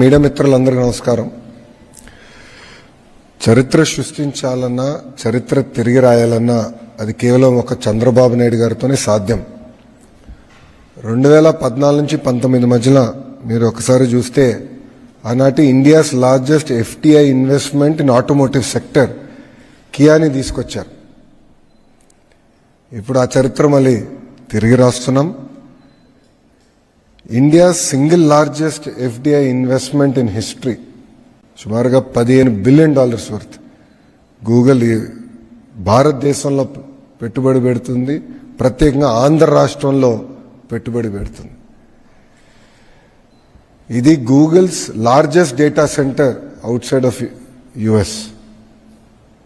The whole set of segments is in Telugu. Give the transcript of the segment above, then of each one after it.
మీడియా మిత్రులందరికీ నమస్కారం. చరిత్ర సృష్టించాలన్నా చరిత్ర తిరిగి రాయాలన్నా అది కేవలం ఒక చంద్రబాబు నాయుడు గారితోనే సాధ్యం. 2014 నుంచి 19 మధ్యలో మీరు ఒకసారి చూస్తే ఆనాటి India's largest FDI investment in automotive sector కియాని తీసుకొచ్చారు. ఇప్పుడు ఆ చరిత్ర మళ్ళీ తిరిగి రాస్తున్నాం. India single largest FDI investment in history సుమారుగా $15 బిలియన్ వర్త్ గూగుల్ భారతదేశంలో పెట్టుబడి పెడుతుంది, ప్రత్యేకంగా ఆంధ్ర రాష్ట్రంలో పెట్టుబడి పెడుతుంది. ఇది Google's largest data centre out side of US,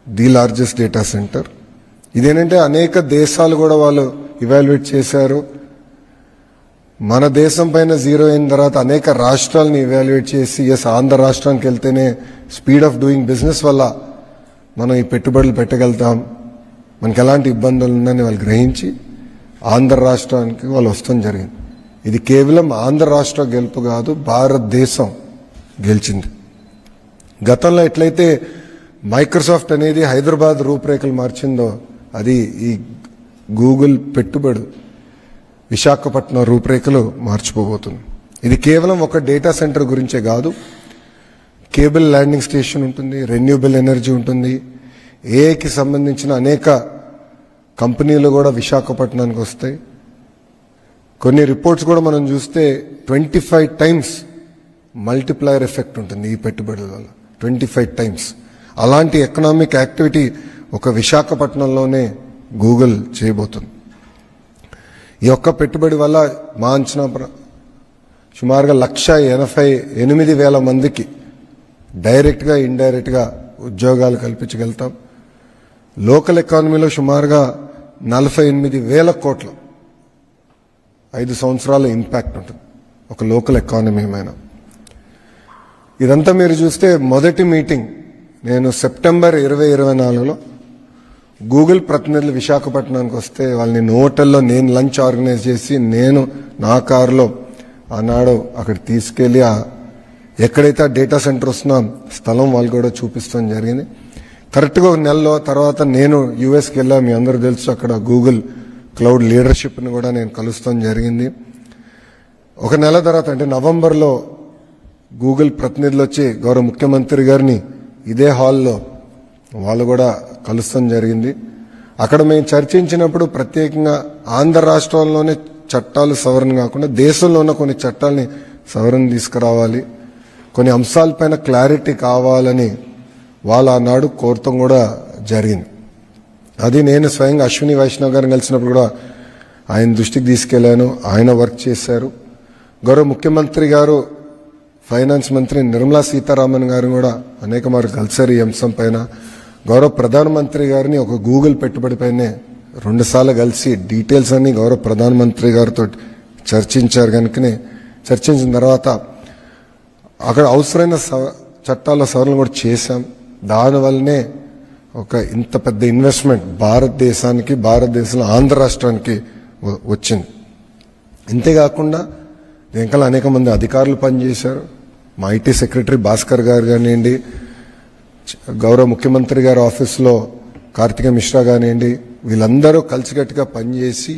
the largest data centre. ఇదేంటంటే అనేక దేశాలు కూడా వాళ్ళు ఇవాల్యుయేట్ చేశారు. మన దేశం పైన జీరో అయిన తర్వాత అనేక రాష్ట్రాలను ఇవాల్యుయేట్ చేసి ఆంధ్ర రాష్ట్రానికి వెళ్తేనే స్పీడ్ ఆఫ్ డూయింగ్ బిజినెస్ వల్ల మనం ఈ పెట్టుబడులు పెట్టగలుగుతాం, మనకి ఎలాంటి ఇబ్బందులు ఉన్నాయని వాళ్ళు గ్రహించి ఆంధ్ర రాష్ట్రానికి వాళ్ళు వస్తాం జరిగింది. ఇది కేవలం ఆంధ్ర రాష్ట్ర గెలుపు కాదు, భారతదేశం గెలిచింది. గతంలో ఎట్లయితే మైక్రోసాఫ్ట్ అనేది హైదరాబాద్ రూపురేఖలు మార్చిందో అది ఈ గూగుల్ పెట్టుబడి విశాఖపట్నం రూపురేఖలు మార్చిపోబోతుంది. ఇది కేవలం ఒక డేటా సెంటర్ గురించే కాదు, కేబుల్ ల్యాండింగ్ స్టేషన్ ఉంటుంది, రెన్యూబుల్ ఎనర్జీ ఉంటుంది, ఏఐకి సంబంధించిన అనేక కంపెనీలు కూడా విశాఖపట్నానికి వస్తాయి. కొన్ని రిపోర్ట్స్ కూడా మనం చూస్తే 25 టైమ్స్ మల్టిప్లయర్ ఎఫెక్ట్ ఉంటుంది ఈ పెట్టుబడుల వల్ల, 25 టైమ్స్. అలాంటి ఎకనామిక్ యాక్టివిటీ ఒక విశాఖపట్నంలోనే గూగుల్ చేయబోతుంది. ఈ ఒక్క పెట్టుబడి వల్ల మా అంచనా సుమారుగా 1,88,000 మందికి డైరెక్ట్గా ఇండైరెక్ట్గా ఉద్యోగాలు కల్పించగలుగుతాం. లోకల్ ఎకానమీలో సుమారుగా 48,000 కోట్ల 5 సంవత్సరాల ఇంపాక్ట్ ఉంటుంది ఒక లోకల్ ఎకానమీ మీద. ఇదంతా మీరు చూస్తే మొదటి మీటింగ్ నేను సెప్టెంబర్ 2024లో గూగుల్ ప్రతినిధులు విశాఖపట్నానికి వస్తే వాళ్ళని హోటల్లో నేను లంచ్ ఆర్గనైజ్ చేసి నేను నా కారులో ఆనాడు అక్కడ తీసుకెళ్లి ఎక్కడైతే ఆ డేటా సెంటర్ వస్తున్నా స్థలం వాళ్ళు కూడా చూపిస్తాం జరిగింది. కరెక్ట్గా ఒక నెలలో తర్వాత నేను యుఎస్కి వెళ్ళా, మీ అందరూ తెలుసు, అక్కడ గూగుల్ క్లౌడ్ లీడర్షిప్ని కూడా నేను కలుస్తాం జరిగింది. ఒక నెల తర్వాత అంటే నవంబర్లో గూగుల్ ప్రతినిధులు వచ్చి గౌరవ ముఖ్యమంత్రి గారిని ఇదే హాల్లో వాళ్ళు కూడా కలుస్తాం జరిగింది. అక్కడ మేము చర్చించినప్పుడు ప్రత్యేకంగా ఆంధ్ర రాష్ట్రంలోనే చట్టాలు సవరణ కాకుండా దేశంలో ఉన్న కొన్ని చట్టాలని సవరణ తీసుకురావాలి, కొన్ని అంశాలపైన క్లారిటీ కావాలని వాళ్ళు ఆనాడు కోరటం కూడా జరిగింది. అది నేను స్వయంగా అశ్విని వైష్ణవ్ గారిని కలిసినప్పుడు కూడా ఆయన దృష్టికి తీసుకెళ్లాను, ఆయన వర్క్ చేశారు. గౌరవ ముఖ్యమంత్రి గారు ఫైనాన్స్ మంత్రి నిర్మలా సీతారామన్ గారు కూడా అనేక మార్లు కలిసారు ఈ అంశం పైన. గౌరవ ప్రధానమంత్రి గారిని ఒక గూగుల్ పెట్టుబడి పైనే 2 సార్లు కలిసి డీటెయిల్స్ అన్ని గౌరవ ప్రధానమంత్రి గారితో చర్చించారు. కనుకనే చర్చించిన తర్వాత అక్కడ అవసరమైన చట్టాల సవరణ కూడా చేశాం. దానివల్లనే ఒక ఇంత పెద్ద ఇన్వెస్ట్మెంట్ భారతదేశానికి, భారతదేశంలో ఆంధ్ర రాష్ట్రానికి వచ్చింది. ఇంతేకాకుండా ఇంకా అనేక మంది అధికారులు పనిచేశారు. మా IT సెక్రటరీ భాస్కర్ గారు కానివ్వండి, గౌరవ ముఖ్యమంత్రి గారి ఆఫీస్లో కార్తిక మిశ్రా కానివ్వండి, వీళ్ళందరూ కలిసికట్టుగా పనిచేసి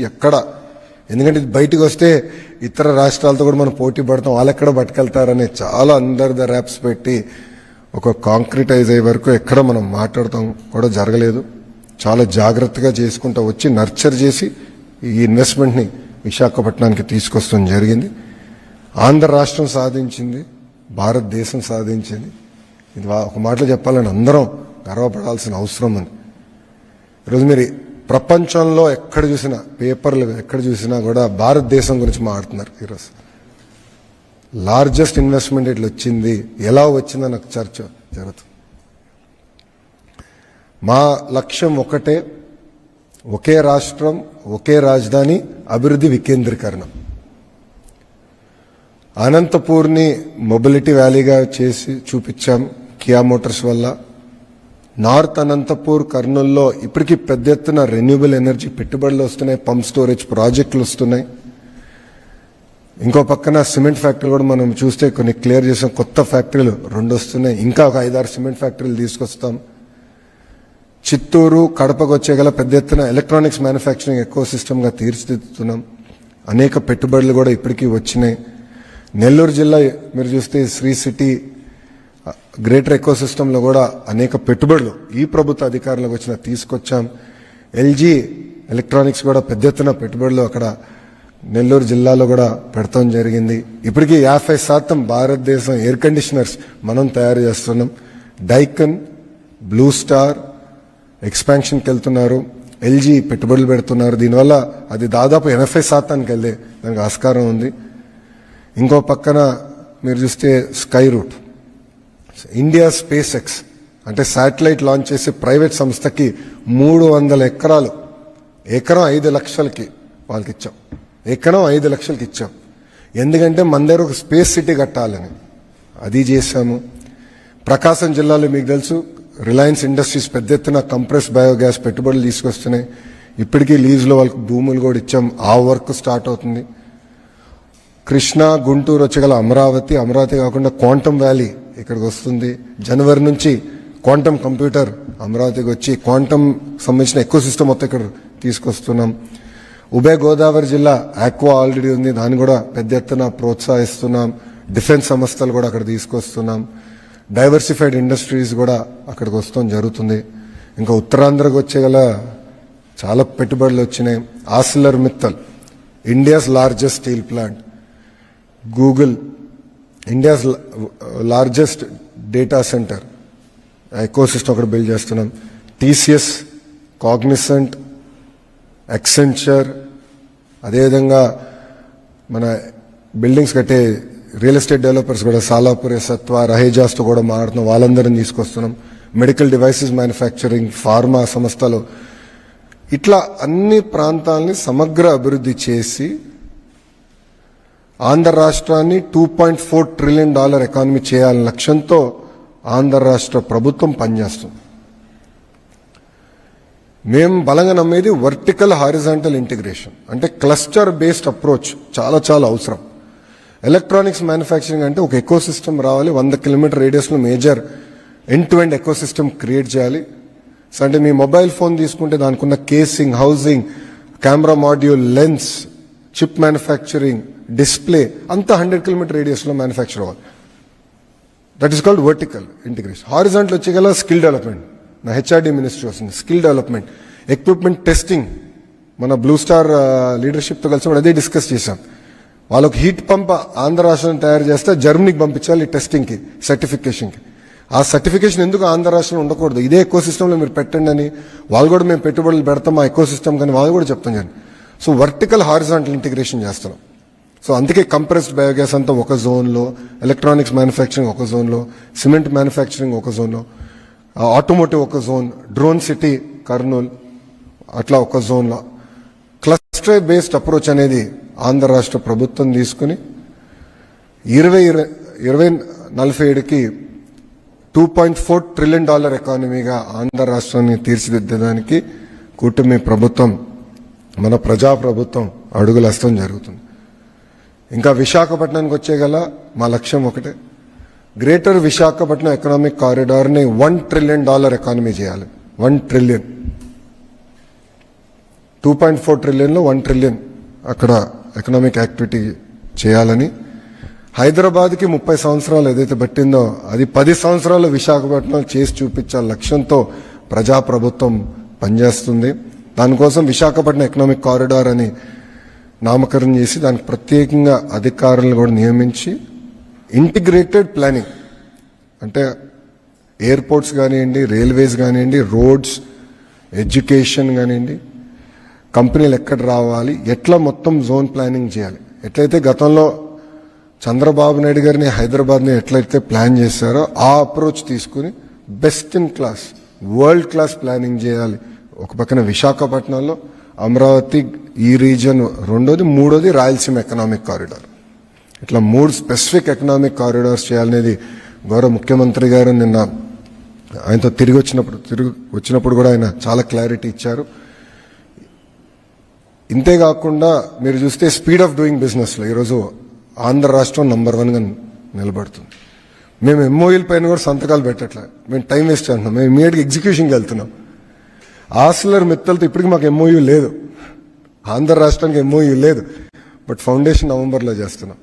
ఎందుకంటే ఇది బయటకు వస్తే ఇతర రాష్ట్రాలతో కూడా మనం పోటీ పడతాం, వాళ్ళు ఎక్కడ పట్టుకెళ్తారని చాలా అండర్ ద ర్యాప్స్ పెట్టి ఒక కాంక్రిటైజ్ అయ్యే వరకు ఎక్కడ మనం మాట్లాడతాం కూడా జరగలేదు. చాలా జాగ్రత్తగా చేసుకుంటూ వచ్చి నర్చర్ చేసి ఈ ఇన్వెస్ట్మెంట్ని విశాఖపట్నానికి తీసుకొస్తాం జరిగింది. ఆంధ్ర రాష్ట్రం సాధించింది, భారతదేశం సాధించింది. ఇది ఒక మాటలో చెప్పాలని అందరం గర్వపడాల్సిన అవసరం ఉంది. ఈరోజు మీరు ప్రపంచంలో ఎక్కడ చూసినా, పేపర్లు ఎక్కడ చూసినా కూడా భారతదేశం గురించి మాట్లాడుతున్నారు. ఈరోజు లార్జెస్ట్ ఇన్వెస్ట్మెంట్ ఇట్లా వచ్చింది, ఎలా వచ్చిందని నాకు చర్చ జరుగుతుంది. మా లక్ష్యం ఒకటే, ఒకే రాష్ట్రం, ఒకే రాజధాని, అభివృద్ధి వికేంద్రీకరణ. అనంతపూర్ని మొబిలిటీ వ్యాలీగా చేసి చూపించాం కియా మోటార్స్ వల్ల. నార్త్ అనంతపూర్, కర్నూల్లో ఇప్పటికీ పెద్ద ఎత్తున రెన్యూబుల్ ఎనర్జీ పెట్టుబడులు వస్తున్నాయి, పంప్ స్టోరేజ్ ప్రాజెక్టులు వస్తున్నాయి. ఇంకో పక్కన సిమెంట్ ఫ్యాక్టరీలు కూడా మనం చూస్తే కొన్ని క్లియర్ చేసాం, కొత్త ఫ్యాక్టరీలు 2 వస్తున్నాయి, ఇంకా ఒక 5-6 సిమెంట్ ఫ్యాక్టరీలు తీసుకొస్తాం. చిత్తూరు కడపకు వచ్చేగల పెద్ద ఎత్తున ఎలక్ట్రానిక్స్ మ్యానుఫ్యాక్చరింగ్ ఎకో సిస్టమ్గా తీర్చిదిద్దుతున్నాం. అనేక పెట్టుబడులు కూడా ఇప్పటికీ వచ్చినాయి. నెల్లూరు జిల్లా మీరు చూస్తే శ్రీ సిటీ గ్రేటర్ ఎకో సిస్టంలో కూడా అనేక పెట్టుబడులు ఈ ప్రభుత్వ అధికారులకు వచ్చిన తీసుకొచ్చాం. ఎల్జీ ఎలక్ట్రానిక్స్ కూడా పెద్ద ఎత్తున పెట్టుబడులు అక్కడ నెల్లూరు జిల్లాలో కూడా పెడతాం జరిగింది. ఇప్పటికీ 50% భారతదేశం ఎయిర్ కండిషనర్స్ మనం తయారు చేస్తున్నాం. డైకన్, బ్లూ స్టార్ ఎక్స్పాన్షన్కి వెళ్తున్నారు, ఎల్జీ పెట్టుబడులు పెడుతున్నారు. దీనివల్ల అది దాదాపు 80% వెళ్ళే దానికి ఆస్కారం ఉంది. ఇంకో పక్కన మీరు చూస్తే Skyroot, India SpaceX అంటే శాటిలైట్ లాంచ్ చేసే ప్రైవేట్ సంస్థకి 300 ఎకరాలు, ఎకరం 5 లక్షలకి వాళ్ళకి ఇచ్చాం. ఎకరం 5 లక్షలకి ఇచ్చాం. ఎందుకంటే మన దగ్గర ఒక స్పేస్ సిటీ కట్టాలని అది చేశాము. ప్రకాశం జిల్లాలో మీకు తెలుసు రిలయన్స్ ఇండస్ట్రీస్ పెద్ద ఎత్తున కంప్రెస్ బయోగ్యాస్ పెట్టుబడులు తీసుకొస్తున్నాయి. ఇప్పటికీ లీజ్లో వాళ్ళకి భూములు కూడా ఇచ్చాం. ఆ వర్క్ స్టార్ట్ అవుతుంది. కృష్ణా, గుంటూరు వచ్చగల అమరావతి కాకుండా క్వాంటమ్ వ్యాలీ ఇక్కడికి వస్తుంది. జనవరి నుంచి క్వాంటమ్ కంప్యూటర్ అమరావతికి వచ్చి క్వాంటమ్ సంబంధించిన ఎకో సిస్టమ్ మొత్తం ఇక్కడ తీసుకొస్తున్నాం. ఉభయ గోదావరి జిల్లా ఆక్వా ఆల్రెడీ ఉంది, దాన్ని కూడా పెద్ద ఎత్తున ప్రోత్సహిస్తున్నాం. డిఫెన్స్ సంస్థలు కూడా అక్కడ తీసుకొస్తున్నాం. డైవర్సిఫైడ్ ఇండస్ట్రీస్ కూడా అక్కడికి వస్తాం జరుగుతుంది. ఇంకా ఉత్తరాంధ్రకు వచ్చేగల చాలా పెట్టుబడులు వచ్చినాయి. Arcelor Mittal India's largest steel plant, Google India's largest data centre eco system అక్కడ బిల్డ్ చేస్తున్నాం. టీసీఎస్, కాగ్నిసెంట్, ఎక్సెంచర్, అదేవిధంగా మన బిల్డింగ్స్ కట్టే రియల్ ఎస్టేట్ డెవలపర్స్ కూడా సాలాపూర్, సత్వ, రహేజాస్తో కూడా మాట్లాడుతున్నాం. వాళ్ళందరినీ తీసుకొస్తున్నాం. మెడికల్ డివైసెస్ మ్యానుఫ్యాక్చరింగ్, ఫార్మా సంస్థలు, ఇట్లా అన్ని ప్రాంతాలని సమగ్ర అభివృద్ధి చేసి ఆంధ్ర రాష్ట్రాన్ని $2.4 ట్రిలియన్ ఎకానమీ చేయాలనే లక్ష్యంతో ఆంధ్ర రాష్ట్ర ప్రభుత్వం పనిచేస్తుంది. మేము బలంగా నమ్మేది వర్టికల్ హారిజాంటల్ ఇంటిగ్రేషన్, అంటే క్లస్టర్ బేస్డ్ అప్రోచ్ చాలా చాలా అవసరం. ఎలక్ట్రానిక్స్ మ్యానుఫ్యాక్చరింగ్ అంటే ఒక ఎకో సిస్టమ్ రావాలి. 100 కిలోమీటర్ రేడియస్లో major end to end ecosystem create చేయాలి. సో అంటే మీ మొబైల్ ఫోన్ తీసుకుంటే దానికి ఉన్న casing, housing, camera module, lens, chip manufacturing, display అంతా 100 కిలోమీటర్ రేడియస్లో మ్యానుఫ్యాక్చర్ అవ్వాలి. That is called vertical integration. Horizontal వచ్చేగల స్కిల్ డెవలప్మెంట్, నా హెచ్ఆర్డీ మినిస్ట్రీ వస్తుంది. స్కిల్ డెవలప్మెంట్, ఎక్విప్మెంట్ టెస్టింగ్, మన బ్లూ స్టార్ లీడర్షిప్తో కలిసి అదే డిస్కస్ చేశాం. వాళ్ళకు హీట్ పంప్ ఆంధ్ర రాష్ట్రం తయారు చేస్తే జర్మనీకి పంపించాలి టెస్టింగ్కి, సర్టిఫికేషన్కి. ఆ సర్టిఫికేషన్ ఎందుకు ఆంధ్ర రాష్ట్రంలో ఉండకూడదు, ఇదే ఎకో సిస్టంలో మీరు పెట్టండి అని వాళ్ళు కూడా మేము పెట్టుబడులు పెడతాం ఆ ఎకో సిస్టమ్ కానీ వాళ్ళు కూడా చెప్తాం కానీ. సో వర్టికల్ హారిజాంటల్ ఇంటిగ్రేషన్ చేస్తున్నాం. సో అందుకే కంప్రెస్డ్ బయోగ్యాస్ అంతా ఒక జోన్లో, ఎలక్ట్రానిక్స్ మ్యానుఫ్యాక్చరింగ్ ఒక జోన్లో, సిమెంట్ మ్యానుఫ్యాక్చరింగ్ ఒక జోన్లో, ఆటోమోటివ్ ఒక జోన్, డ్రోన్ సిటీ కర్నూలు అట్లా ఒక జోన్లో. క్లస్టర్ బేస్డ్ అప్రోచ్ అనేది ఆంధ్ర రాష్ట్ర ప్రభుత్వం తీసుకుని 2047కి $2.4 ట్రిలియన్ ఎకానమీగా ఆంధ్ర రాష్ట్రాన్ని తీర్చిదిద్దడానికి కూటమి ప్రభుత్వం, మన ప్రజాప్రభుత్వం అడుగులేస్తాం జరుగుతుంది. ఇంకా విశాఖపట్నానికి వచ్చేగల మా లక్ష్యం ఒకటే, గ్రేటర్ విశాఖపట్నం ఎకనామిక్ కారిడార్ని $1 ట్రిలియన్ ఎకానమీ చేయాలి. 1 ట్రిలియన్, 2.4 ట్రిలియన్లో 1 ట్రిలియన్ అక్కడ ఎకనామిక్ యాక్టివిటీ చేయాలని. హైదరాబాద్కి 30 సంవత్సరాలు ఏదైతే పట్టిందో అది 10 సంవత్సరాలు విశాఖపట్నం చేసి చూపించాల లక్ష్యంతో ప్రజాప్రభుత్వం పనిచేస్తుంది. దానికోసం విశాఖపట్నం ఎకనామిక్ కారిడార్ అని నామకరణం చేసి దానికి ప్రత్యేకంగా అధికారులను కూడా నియమించి ఇంటిగ్రేటెడ్ ప్లానింగ్, అంటే ఎయిర్పోర్ట్స్ కానివ్వండి, రైల్వేస్ కానివ్వండి, రోడ్స్, ఎడ్యుకేషన్ కానివ్వండి, కంపెనీలు ఎక్కడ రావాలి, ఎట్లా మొత్తం జోన్ ప్లానింగ్ చేయాలి. ఎట్లయితే గతంలో చంద్రబాబు నాయుడు గారిని హైదరాబాద్ని ఎట్లయితే ప్లాన్ చేశారో ఆ అప్రోచ్ తీసుకుని best in class, world class planning చేయాలి. ఒక పక్కన విశాఖపట్నంలో, అమరావతి ఈ రీజన్ రెండోది, మూడోది రాయలసీమ ఎకనామిక్ కారిడార్. ఇట్లా 3 స్పెసిఫిక్ ఎకనామిక్ కారిడార్స్ చేయాలనేది గౌరవ ముఖ్యమంత్రి గారు నిన్న ఆయనతో తిరిగి వచ్చినప్పుడు కూడా ఆయన చాలా క్లారిటీ ఇచ్చారు. ఇంతేకాకుండా మీరు చూస్తే స్పీడ్ ఆఫ్ డూయింగ్ బిజినెస్లో ఈరోజు ఆంధ్ర రాష్ట్రం నంబర్ 1గా నిలబడుతుంది. మేము ఎంఓయూల పైన కూడా సంతకాలు పెట్టట్లే, మేము టైం వేస్ట్ చేస్తున్నాం, మేము ఇమీడియట్గా ఎగ్జిక్యూషన్కి వెళ్తున్నాం. ఆస్లర్ మిత్తల్తో ఇప్పటికి మాకు ఎంఓయూ లేదు, ఆంధ్ర రాష్ట్రానికి ఎంఓయూ లేదు, బట్ ఫౌండేషన్ నవంబర్లో చేస్తున్నాం.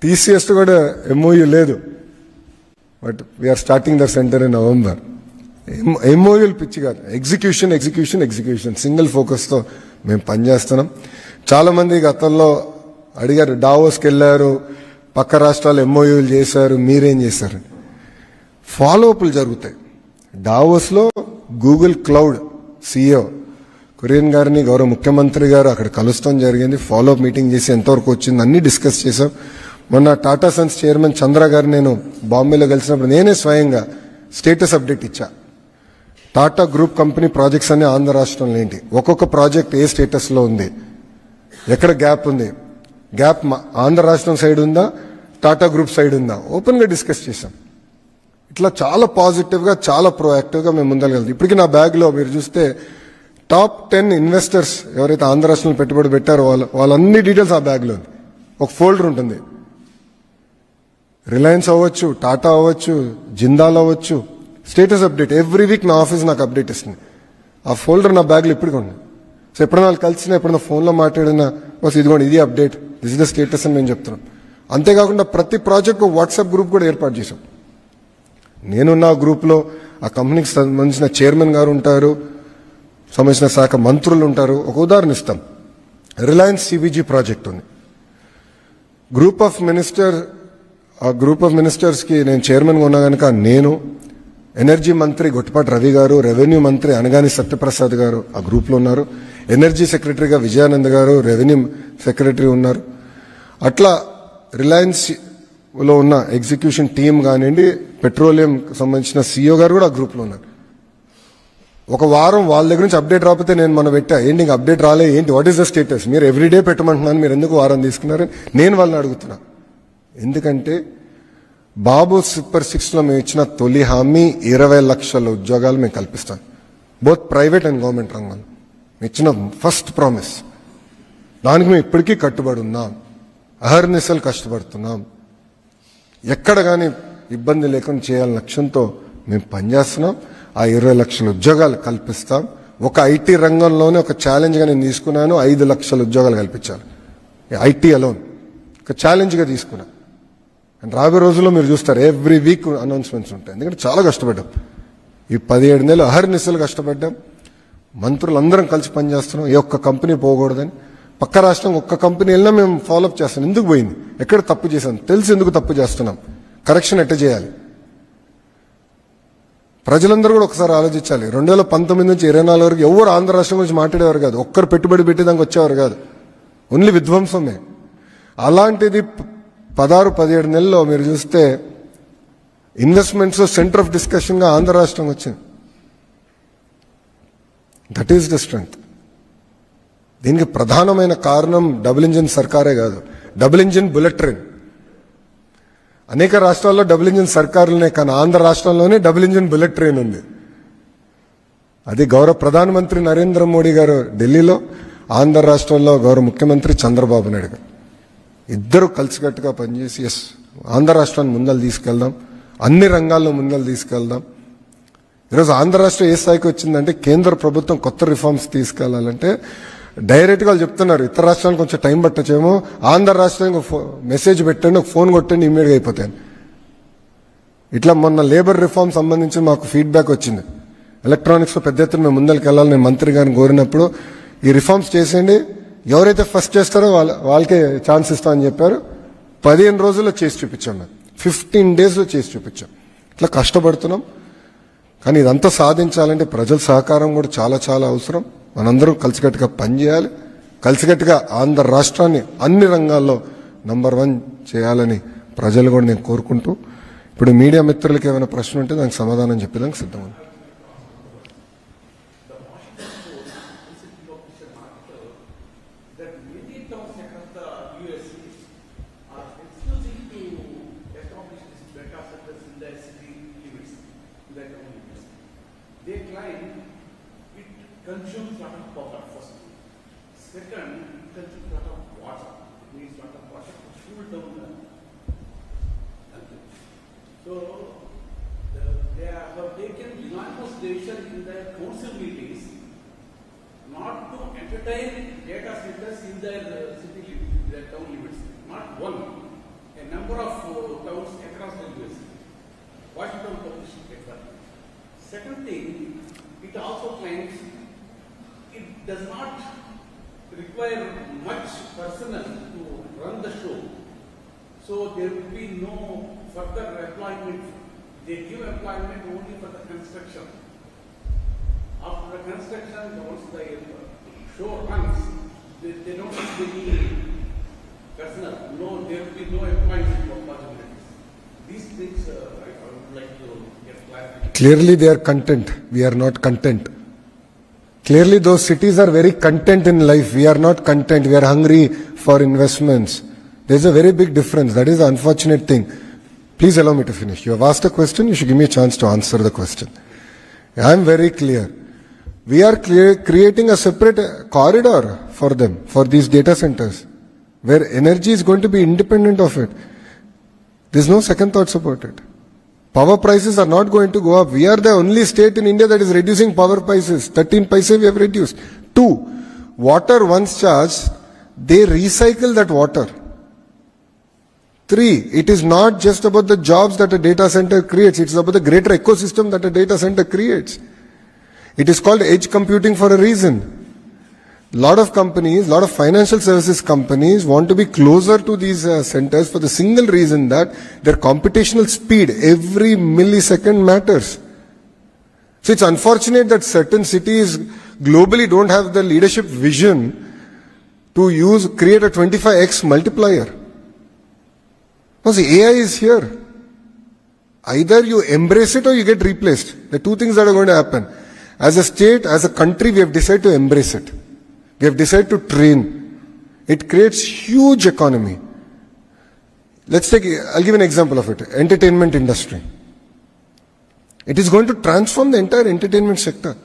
టీసీఎస్ కూడా ఎంఓయూ లేదు, but we're starting the centre in November. ఎంఓయూలు పిచ్చి కాదు, ఎగ్జిక్యూషన్ ఎగ్జిక్యూషన్ ఎగ్జిక్యూషన్ సింగిల్ ఫోకస్తో మేము పనిచేస్తున్నాం. చాలామంది గతంలో అడిగారు, డావోస్కి వెళ్ళారు, పక్క రాష్ట్రాలు ఎంఓయూలు చేశారు, మీరేం చేశారు? ఫాలోఅప్లు జరుగుతాయి. డావోస్లో గూగుల్ క్లౌడ్ CEO కురియన్ గారిని గౌరవ ముఖ్యమంత్రి గారు అక్కడ కలుస్తాం జరిగింది. ఫాలోఅప్ మీటింగ్ చేసి ఎంతవరకు వచ్చింది అన్ని డిస్కస్ చేశాం. మొన్న టాటా సన్స్ చైర్మన్ చంద్ర గారు నేను బాంబేలో కలిసినప్పుడు నేనే స్వయంగా స్టేటస్ అప్డేట్ ఇచ్చా. టాటా గ్రూప్ కంపెనీ ప్రాజెక్ట్స్ అన్ని ఆంధ్ర రాష్ట్రంలో ఏంటి, ఒక్కొక్క ప్రాజెక్ట్ ఏ స్టేటస్లో ఉంది, ఎక్కడ గ్యాప్ ఉంది, గ్యాప్ ఆంధ్ర రాష్ట్రం సైడ్ ఉందా, టాటా గ్రూప్ సైడ్ ఉందా, ఓపెన్గా డిస్కస్ చేశాం. ఇట్లా చాలా పాజిటివ్గా చాలా ప్రోయాక్టివ్గా మేము ముందరగలుగుతాం. ఇప్పటికీ నా బ్యాగ్లో మీరు చూస్తే టాప్ 10 ఇన్వెస్టర్స్ ఎవరైతే ఆంధ్ర రాష్ట్రంలో పెట్టుబడి పెట్టారో వాళ్ళన్ని డీటెయిల్స్ ఆ బ్యాగ్లో ఉంది. ఒక ఫోల్డర్ ఉంటుంది, రిలయన్స్ అవ్వచ్చు, టాటా అవ్వచ్చు, జిందాల్ అవ్వచ్చు, స్టేటస్ అప్డేట్ ఎవ్రీ వీక్ నా ఆఫీస్ నాకు అప్డేట్ ఇస్తుంది. ఆ ఫోల్డర్ నా బ్యాగ్లో ఇప్పటికీ ఉంది. సో ఎప్పుడైనా వాళ్ళు కలిసినా, ఎప్పుడైనా ఫోన్లో మాట్లాడినా బస్ ఇదిగోండి ఇది update, this is the status అని మేము చెప్తున్నాం. అంతేకాకుండా ప్రతి ప్రాజెక్ట్ వాట్సాప్ గ్రూప్ కూడా ఏర్పాటు చేశాం. నేనున్న ఆ గ్రూప్లో ఆ కంపెనీకి సంబంధించిన చైర్మన్ గారు ఉంటారు, సంబంధించిన శాఖ మంత్రులు ఉంటారు. ఒక ఉదాహరణ ఇస్తాం, రిలయన్స్ CBG ప్రాజెక్ట్ ఉంది. ఆ గ్రూప్ ఆఫ్ మినిస్టర్స్కి నేను చైర్మన్గా ఉన్నా కనుక నేను, ఎనర్జీ మంత్రి గొట్టిపాటి రవి గారు, రెవెన్యూ మంత్రి అనగాని సత్యప్రసాద్ గారు ఆ గ్రూప్లో ఉన్నారు, ఎనర్జీ సెక్రటరీగా విజయానంద్ గారు, రెవెన్యూ సెక్రటరీ ఉన్నారు. అట్లా రిలయన్స్లో ఉన్న ఎగ్జిక్యూషన్ టీం కానివ్వండి, పెట్రోలియం సంబంధించిన CEO గారు కూడా ఆ గ్రూప్లో ఉన్నారు. ఒక వారం వాళ్ళ దగ్గర నుంచి అప్డేట్ రాకపోతే నేను మన పెట్టా, ఏంటి ఇంకా అప్డేట్ రాలే ఏంటి, వాట్ ఈస్ ద స్టేటస్, మీరు ఎవ్రీడే పెట్టమంటున్నాను, మీరు ఎందుకు వారం తీసుకున్నారని నేను వాళ్ళని అడుగుతున్నా. ఎందుకంటే బాబు సూపర్ 6లో మేము ఇచ్చిన తొలి హామీ 20 లక్షల ఉద్యోగాలు మేము కల్పిస్తాం, బోత్ ప్రైవేట్ అండ్ గవర్నమెంట్ రంగంలో ఇచ్చిన ఫస్ట్ ప్రామిస్. దానికి మేము ఇప్పటికీ కట్టుబడి ఉన్నాం, అహర్నిశలు కష్టపడుతున్నాం, ఎక్కడ కానీ ఇబ్బంది లేకుండా చేయాలని లక్ష్యంతో మేము పనిచేస్తున్నాం. ఆ 20 లక్షల ఉద్యోగాలు కల్పిస్తాం. ఒక IT రంగంలోనే ఒక ఛాలెంజ్గా నేను తీసుకున్నాను, 5 లక్షల ఉద్యోగాలు కల్పించాలి. IT అలోన్ ఒక ఛాలెంజ్గా తీసుకున్నా. అండ్ రాబోయే రోజుల్లో మీరు చూస్తారు ఎవ్రీ వీక్ అనౌన్స్మెంట్స్ ఉంటాయి. ఎందుకంటే చాలా కష్టపడ్డాం, ఈ 17 నెలలు అహర్నిశలు కష్టపడ్డాం. మంత్రులందరం కలిసి పనిచేస్తున్నాం, ఏ ఒక్క కంపెనీ పోకూడదని. పక్క రాష్ట్రం ఒక్క కంపెనీ వెళ్ళినా మేము ఫాలోఅప్ చేస్తాం, ఎందుకు పోయింది, ఎక్కడ తప్పు చేశాం, తెలిసి ఎందుకు తప్పు చేస్తున్నాం, కరెక్షన్ ఎట్ట చేయాలి. ప్రజలందరూ కూడా ఒకసారి ఆలోచించాలి. 2019 నుంచి 24 వరకు ఎవరు ఆంధ్ర రాష్ట్రం గురించి మాట్లాడేవారు కాదు, ఒక్కరు పెట్టుబడి పెట్టేదానికి వచ్చేవారు కాదు, ఓన్లీ విధ్వంసమే. అలాంటిది 16-17 నెలల్లో మీరు చూస్తే ఇన్వెస్ట్మెంట్స్ సెంటర్ ఆఫ్ డిస్కషన్గా ఆంధ్ర రాష్ట్రం వచ్చింది. That is the strength. దీనికి ప్రధానమైన కారణం డబుల్ ఇంజిన్ సర్కారే కాదు, డబుల్ ఇంజిన్ బుల్లెట్ ట్రైన్. అనేక రాష్ట్రాల్లో డబుల్ ఇంజిన్ సర్కారులనే, కానీ ఆంధ్ర రాష్ట్రంలోనే డబుల్ ఇంజిన్ బుల్లెట్ ట్రైన్ ఉంది. అది గౌరవ ప్రధానమంత్రి నరేంద్ర మోడీ గారు ఢిల్లీలో, ఆంధ్ర రాష్ట్రంలో గౌరవ ముఖ్యమంత్రి చంద్రబాబు నాయుడు గారు ఇద్దరు కలిసికట్టుగా పనిచేసి ఆంధ్ర రాష్ట్రాన్ని ముందలు తీసుకెళ్దాం, అన్ని రంగాల్లో ముందలు తీసుకెళ్దాం. ఈరోజు ఆంధ్ర రాష్ట్రం ఏ స్థాయికి వచ్చిందంటే కేంద్ర ప్రభుత్వం కొత్త రిఫార్మ్స్ తీసుకెళ్లాలంటే డైరెక్ట్గా వాళ్ళు చెప్తున్నారు, ఇతర రాష్ట్రాలకు కొంచెం టైం పట్టచ్చేమో, ఆంధ్ర రాష్ట్రానికి మెసేజ్ పెట్టండి, ఒక ఫోన్ కొట్టండి, ఇమ్మీడియట్గా అయిపోతాయి. ఇట్లా మొన్న లేబర్ రిఫార్మ్ సంబంధించి మాకు ఫీడ్బ్యాక్ వచ్చింది. ఎలక్ట్రానిక్స్లో పెద్ద ఎత్తున మేము ముందరికి వెళ్ళాలి, నేను మంత్రి గారిని కోరినప్పుడు ఈ రిఫార్మ్స్ చేసేయండి, ఎవరైతే ఫస్ట్ చేస్తారో వాళ్ళకే ఛాన్స్ ఇస్తామని చెప్పారు. 15 రోజుల్లో చేసి చూపించాం, మేము 15 డేస్లో చేసి చూపించాం. ఇట్లా కష్టపడుతున్నాం. కానీ ఇదంతా సాధించాలంటే ప్రజల సహకారం కూడా చాలా చాలా అవసరం. మనందరం కలిసికట్టుగా పనిచేయాలి, కలిసికట్టుగా ఆంధ్ర రాష్ట్రాన్ని అన్ని రంగాల్లో నంబర్ 1 చేయాలని ప్రజలు కూడా నేను కోరుకుంటూ, ఇప్పుడు మీడియా మిత్రులకి ఏమైనా ప్రశ్న ఉంటే దానికి సమాధానం చెప్పేదానికి సిద్ధం. They claim it consumes a lot of power first. Second, it consumes a lot of water. we sort of water cool down country. So they have taken unanimous decision in their council meetings not to entertain data centers in their city, their town limits. Not one, a number of towns across the US. Washington published paper. Second thing, it also claims it does not require much personnel to run the show. So there will be no further employment. They give employment only for the construction. After the construction, once the show runs, they don't need any personnel. No, there will be no employment possibilities. These things I would like to get clarification. Clearly they are content. We are not content. Clearly those cities are very content in life. We are not content. We are hungry for investments. There's a very big difference. That is the unfortunate thing. Please allow me to finish. You have asked a question. You should give me a chance to answer the question. I am very clear. We are creating a separate corridor for them, for these data centers, where energy is going to be independent of it. There's no second thoughts about it. Power prices are not going to go up. We are the only state in India that is reducing power prices. 13 paise we have reduced. 2, water once charged, they recycle that water. 3, it is not just about the jobs that a data center creates. It's about the greater ecosystem that a data center creates. It is called edge computing for a reason. Lot of companies, lot of financial services companies want to be closer to these centers for the single reason that their computational speed every millisecond matters. So it's unfortunate that certain cities globally don't have the leadership vision to create a 25x multiplier. Because the AI is here. Either you embrace it or you get replaced. The two things that are going to happen. As a state, as a country, we have decided to embrace it. We have decided to train. It creates huge economy. I'll give an example of it. Entertainment industry. It is going to transform the entire entertainment sector.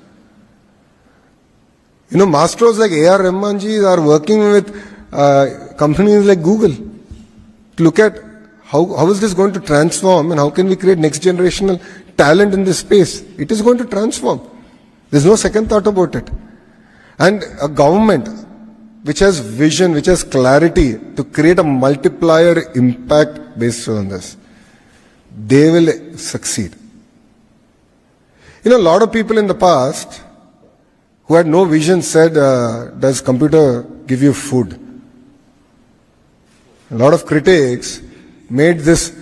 You know, masters like A.R. Rahmanji are working with companies like Google to look at how is this going to transform and how can we create next generational talent in this space. It is going to transform. There's no second thought about it. And a government which has vision, which has clarity to create a multiplier impact based on this, they will succeed. You know, a lot of people in the past who had no vision said, does computer give you food? A lot of critics made this,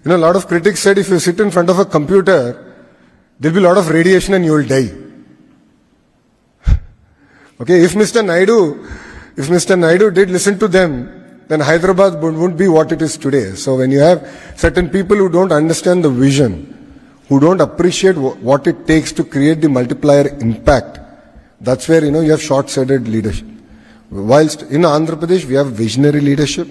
a lot of critics said if you sit in front of a computer, there'll be a lot of radiation and you will die. Okay, if Mr. Naidu did listen to them, then Hyderabad wouldn't be what it is today. So when you have certain people who don't understand the vision, who don't appreciate what it takes to create the multiplier impact, that's where, you have short-sighted leadership. Whilst in Andhra Pradesh, we have visionary leadership.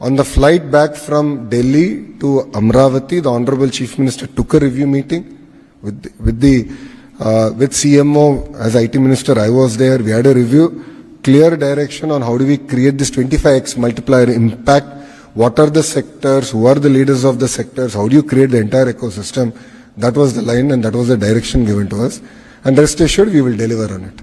On the flight back from Delhi to Amravati, the Honorable Chief Minister took a review meeting with CMO. As IT Minister, I was there. We had a review, clear direction on how do we create this 25x multiplier impact. What are the sectors? Who are the leaders of the sectors? How do you create the entire ecosystem? That was the line and that was the direction given to us. And rest assured, we will deliver on it.